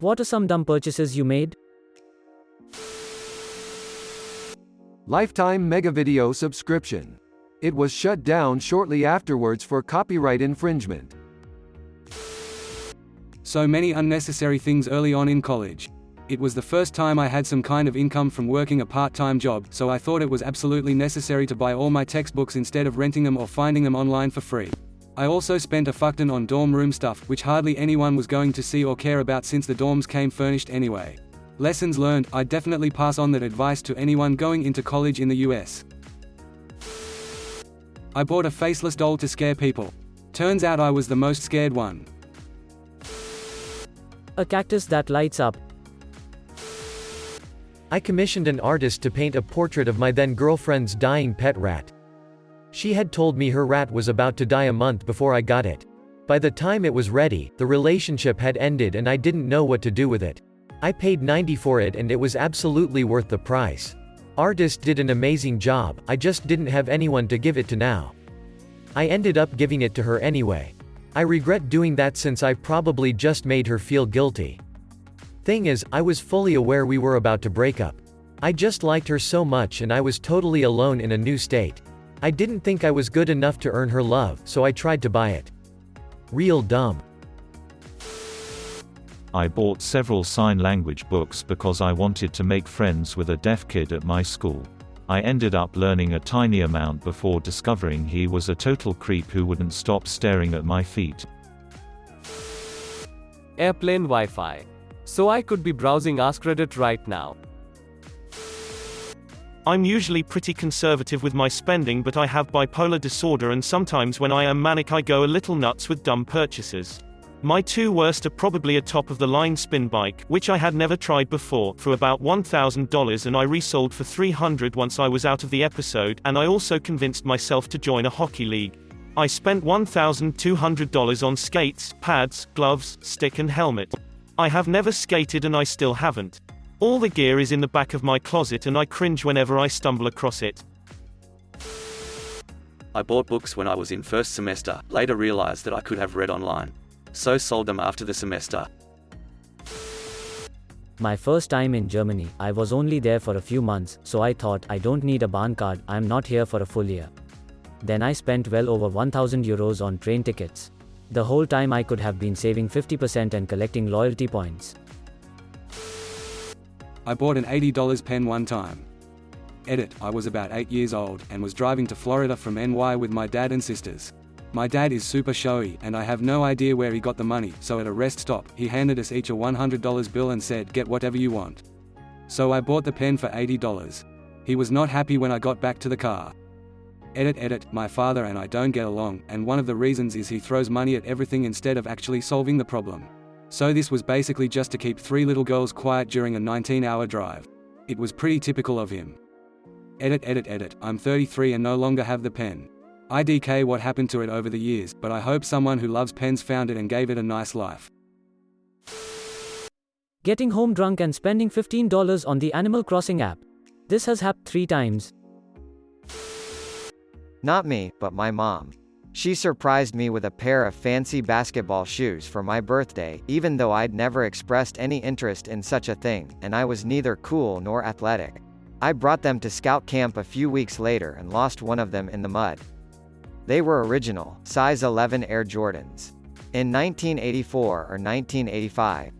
What are some dumb purchases you made? Lifetime Mega Video subscription. It was shut down shortly afterwards for copyright infringement. So many unnecessary things early on in college. It was the first time I had some kind of income from working a part-time job, so I thought it was absolutely necessary to buy all my textbooks instead of renting them or finding them online for free. I also spent a fuckton on dorm room stuff, which hardly anyone was going to see or care about since the dorms came furnished anyway. Lessons learned: I'd definitely pass on that advice to anyone going into college in the US. I bought a faceless doll to scare people. Turns out I was the most scared one. A cactus that lights up. I commissioned an artist to paint a portrait of my then-girlfriend's dying pet rat. She had told me her rat was about to die a month before I got it. By the time it was ready, the relationship had ended and I didn't know what to do with it. I paid $90 for it and it was absolutely worth the price. Artist did an amazing job, I just didn't have anyone to give it to now. I ended up giving it to her anyway. I regret doing that since I probably just made her feel guilty. Thing is, I was fully aware we were about to break up. I just liked her so much and I was totally alone in a new state. I didn't think I was good enough to earn her love, so I tried to buy it. Real dumb. I bought several sign language books because I wanted to make friends with a deaf kid at my school. I ended up learning a tiny amount before discovering he was a total creep who wouldn't stop staring at my feet. Airplane Wi-Fi. So I could be browsing askReddit right now. I'm usually pretty conservative with my spending, but I have bipolar disorder and sometimes when I am manic I go a little nuts with dumb purchases. My two worst are probably a top-of-the-line spin bike, which I had never tried before, for about $1,000 and I resold for $300 once I was out of the episode, and I also convinced myself to join a hockey league. I spent $1,200 on skates, pads, gloves, stick and helmet. I have never skated and I still haven't. All the gear is in the back of my closet and I cringe whenever I stumble across it. I bought books when I was in first semester, later realized that I could have read online. So sold them after the semester. My first time in Germany, I was only there for a few months, so I thought I don't need a Bahn card, I'm not here for a full year. Then I spent well over €1,000 on train tickets. The whole time I could have been saving 50% and collecting loyalty points. I bought an $80 pen one time. Edit: I was about 8 years old, and was driving to Florida from NY with my dad and sisters. My dad is super showy, and I have no idea where he got the money, so at a rest stop, he handed us each a $100 bill and said, "Get whatever you want." So I bought the pen for $80. He was not happy when I got back to the car. Edit: my father and I don't get along, and one of the reasons is he throws money at everything instead of actually solving the problem. So this was basically just to keep 3 little girls quiet during a 19-hour drive. It was pretty typical of him. Edit: I'm 33 and no longer have the pen. IDK what happened to it over the years, but I hope someone who loves pens found it and gave it a nice life. Getting home drunk and spending $15 on the Animal Crossing app. This has happened 3 times. Not me, but my mom. She surprised me with a pair of fancy basketball shoes for my birthday, even though I'd never expressed any interest in such a thing, and I was neither cool nor athletic. I brought them to scout camp a few weeks later and lost one of them in the mud. They were original, size 11 Air Jordans. In 1984 or 1985.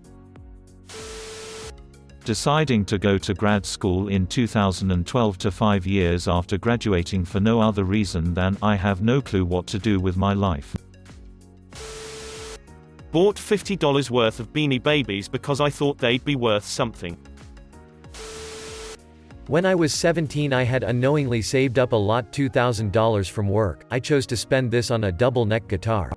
Deciding to go to grad school in 2012 to 5 years after graduating for no other reason than I have no clue what to do with my life. Bought $50 worth of Beanie Babies because I thought they'd be worth something. When I was 17 I had unknowingly saved up a lot $2,000 from work. I chose to spend this on a double-neck guitar.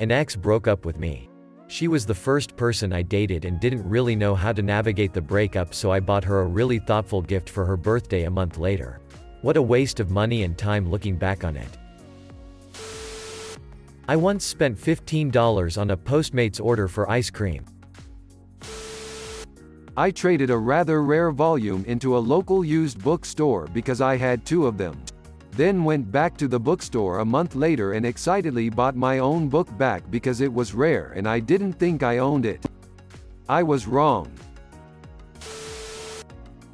An ex broke up with me. She was the first person I dated and didn't really know how to navigate the breakup, so I bought her a really thoughtful gift for her birthday a month later. What a waste of money and time looking back on it. I once spent $15 on a Postmates order for ice cream. I traded a rather rare volume into a local used bookstore because I had 2 of them. Then went back to the bookstore a month later and excitedly bought my own book back because it was rare and I didn't think I owned it. I was wrong.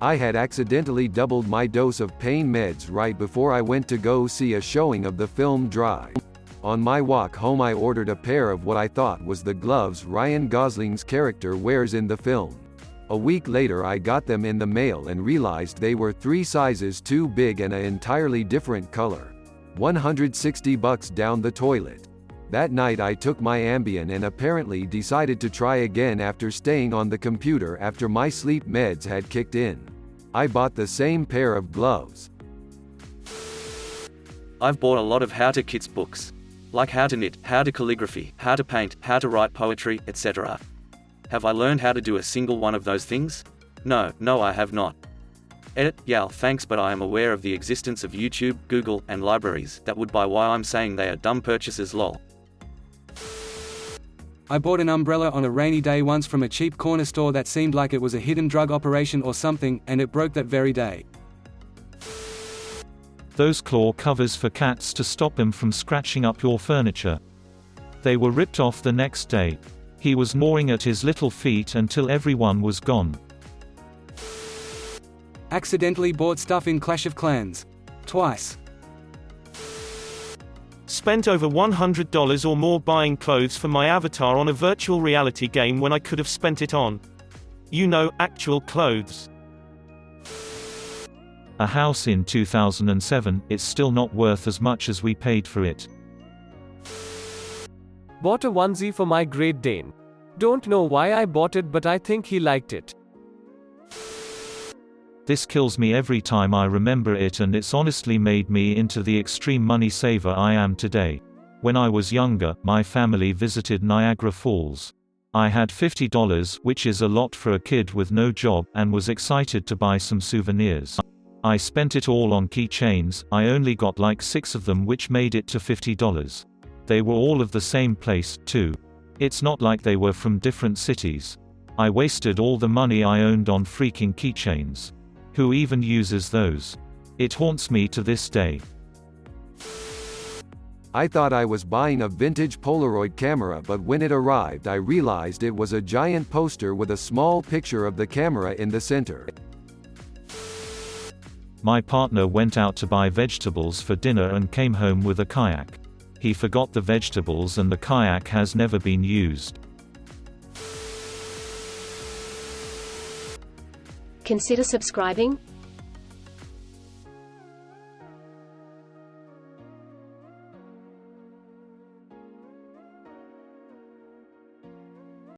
I had accidentally doubled my dose of pain meds right before I went to go see a showing of the film Drive. On my walk home I ordered a pair of what I thought was the gloves Ryan Gosling's character wears in the film. A week later I got them in the mail and realized they were 3 sizes too big and an entirely different color. $160 down the toilet. That night I took my Ambien and apparently decided to try again after staying on the computer after my sleep meds had kicked in. I bought the same pair of gloves. I've bought a lot of how-to kits books. Like how to knit, how to calligraphy, how to paint, how to write poetry, etc. Have I learned how to do a single one of those things? No, I have not. Edit, yeah, thanks, but I am aware of the existence of YouTube, Google, and libraries that would buy why I'm saying they are dumb purchases lol. I bought an umbrella on a rainy day once from a cheap corner store that seemed like it was a hidden drug operation or something, and it broke that very day. Those claw covers for cats to stop them from scratching up your furniture. They were ripped off the next day. He was gnawing at his little feet until everyone was gone. Accidentally bought stuff in Clash of Clans. Twice. Spent over $100 or more buying clothes for my avatar on a virtual reality game when I could have spent it on, actual clothes. A house in 2007, it's still not worth as much as we paid for it. Bought a onesie for my Great Dane. Don't know why I bought it, but I think he liked it. This kills me every time I remember it, and it's honestly made me into the extreme money saver I am today. When I was younger, my family visited Niagara Falls. I had $50, which is a lot for a kid with no job, and was excited to buy some souvenirs. I spent it all on keychains. I only got like 6 of them, which made it to $50. They were all of the same place, too. It's not like they were from different cities. I wasted all the money I owned on freaking keychains. Who even uses those? It haunts me to this day. I thought I was buying a vintage Polaroid camera, but when it arrived I realized it was a giant poster with a small picture of the camera in the center. My partner went out to buy vegetables for dinner and came home with a kayak. He forgot the vegetables and the kayak has never been used. Consider subscribing.